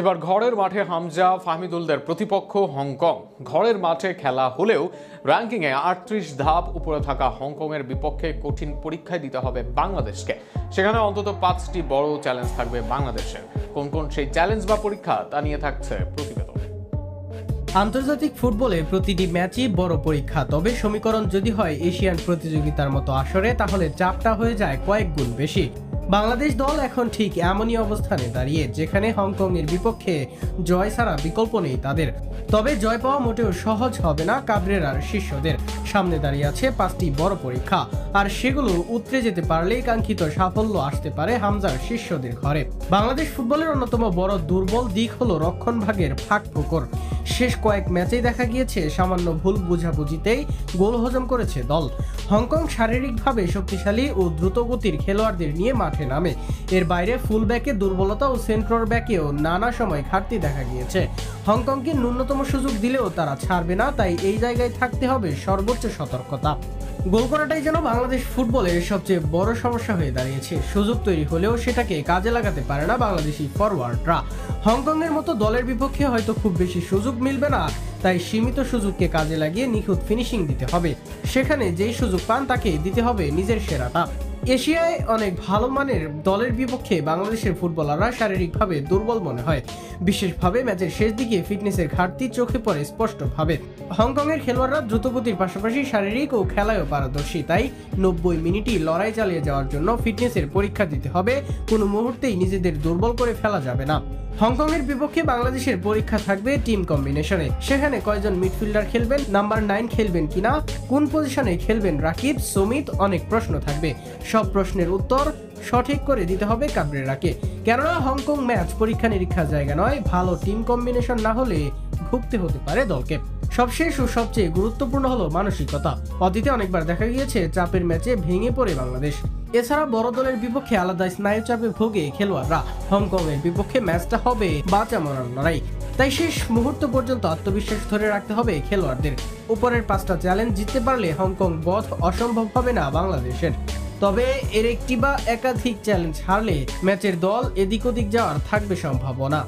এবার ঘরের মাঠে হামজা ফাহমিদুলদের প্রতিপক্ষ হংকং। ঘরের মাঠে খেলা হলেও র্যাঙ্কিংয়ে ৩৮ ধাপ উপরে থাকা হংকংয়ের বিপক্ষে কঠিন পরীক্ষায় দিতে হবে বাংলাদেশকে। সেখানে অন্তত ৫টি বড় চ্যালেঞ্জ থাকবে বাংলাদেশের। কোন কোন সেই চ্যালেঞ্জ বা পরীক্ষা তা নিয়ে থাকছে প্রতিবেদন। আন্তর্জাতিক ফুটবলে প্রতিটি ম্যাচই বড় পরীক্ষা। তবে সমীকরণ যদি হয় এশিয়ান প্রতিযোগিতার মতো আসরে, তাহলে চাপটা হয়ে যায় কয়েক গুণ বেশি। বাংলাদেশ দল এখন ঠিক এমনই অবস্থানে দাঁড়িয়ে, যেখানে হংকংয়ের বিপক্ষে জয় ছাড়া বিকল্প নেই তাদের। তবে জয় পাওয়া মোটেও সহজ হবে না কাবরেরার শিষ্যদের। সামনে দাঁড়িয়ে আছে 5টি বড় পরীক্ষা, আর সেগুলো উতরে যেতে পারলেই কাঙ্ক্ষিত সাফল্য আসতে পারে হামজার শিষ্যদের ঘরে। বাংলাদেশ ফুটবলের অন্যতম বড় দুর্বল দিক হলো রক্ষণভাগের ফাঁক ফোকর। শেষ কয়েক ম্যাচেই দেখা গিয়েছে সামান্য ভুল বুঝাবুঝিতেই গোল হজম করেছে দল। হংকং শারীরিকভাবে শক্তিশালী ও দ্রুতগতির খেলোয়াড়দের নিয়ে মাঠে নামে। এর বাইরে ফুল ব্যাকে দুর্বলতা ও সেন্ট্রাল ব্যাকেও নানা সময় ঘাটতি দেখা গিয়েছে। হংকংকে ন্যূনতম সুযোগ দিলেও তারা ছাড়বে না, তাই এই জায়গায় থাকতে হবে সর্বোচ্চ সতর্কতা। গোল করাটাই যেন বাংলাদেশ ফুটবলের সবচেয়ে বড় সমস্যা হয়ে দাঁড়িয়েছে। সুযোগ তৈরি হলেও সেটাকে কাজে লাগাতে পারে না বাংলাদেশি ফরওয়ার্ডরা। হংকংয়ের মতো দলের বিপক্ষে হয়তো খুব বেশি সুযোগ মিলবে না, তাই সীমিত সুযোগকে কাজে লাগিয়ে নিখুঁত ফিনিশিং দিতে হবে। সেখানে যেই সুযোগ পান তাকে দিতে হবে নিজের সেরাটা। এশিয়ায় অনেক ভালো মানের দলের বিপক্ষে বাংলাদেশের ফুটবলাররা শারীরিকভাবে দুর্বল মনে হয়। বিশেষভাবে ম্যাচের শেষ দিকে ফিটনেসের ঘাটতি চোখে পড়ে স্পষ্টভাবে। হংকংয়ের খেলোয়াড়রা দ্রুতগতির পাশাপাশি শারীরিক ও খেলায়ও পারদর্শী, তাই 90 মিনিটই লড়াই চালিয়ে যাওয়ার জন্য ফিটনেসের পরীক্ষা দিতে হবে। কোনো মুহূর্তেই নিজেদের দুর্বল করে ফেলা যাবে না। হংকংয়ের বিপক্ষে বাংলাদেশের পরীক্ষা থাকবে টিম কম্বিনেশনে। সেখানে কয়জন মিডফিল্ডার খেলবেন, নাম্বার 9 খেলবেন কিনা, কোন পজিশনে খেলবেন রাকিব, সুমিত, অনেক প্রশ্ন থাকবে। সব প্রশ্নের উত্তর সঠিক করে দিতে হবে কাবরেরাকে। কেননা হংকং ম্যাচ পরীক্ষা নিরীক্ষার জায়গা নয়। ভালো টিম কম্বিনেশন না হলে ভুগতে হতে পারে দলকে। সবশেষ ও সবচেয়ে গুরুত্বপূর্ণ হলো মানসিকতা। অতীতে অনেকবার দেখা গিয়েছে চাপের ম্যাচে ভেঙে পড়ে বাংলাদেশ। এছাড়া বড় দলের বিপক্ষে আলাদা স্নায়ু চাপে ভোগে খেলোয়াড়রা। হংকং এর বিপক্ষে ম্যাচটা হবে বাঁচা মরার লড়াই, তাই শেষ মুহূর্ত পর্যন্ত আত্মবিশ্বাস ধরে রাখতে হবে খেলোয়াড়দের। উপরের 5টা চ্যালেঞ্জ জিততে পারলে হংকং বধ অসম্ভব হবে না বাংলাদেশের। তবে এর একটি বা একাধিক চ্যালেঞ্জ হারলে ম্যাচের দল এদিক ওদিক যাওয়ার থাকবে সম্ভাবনা।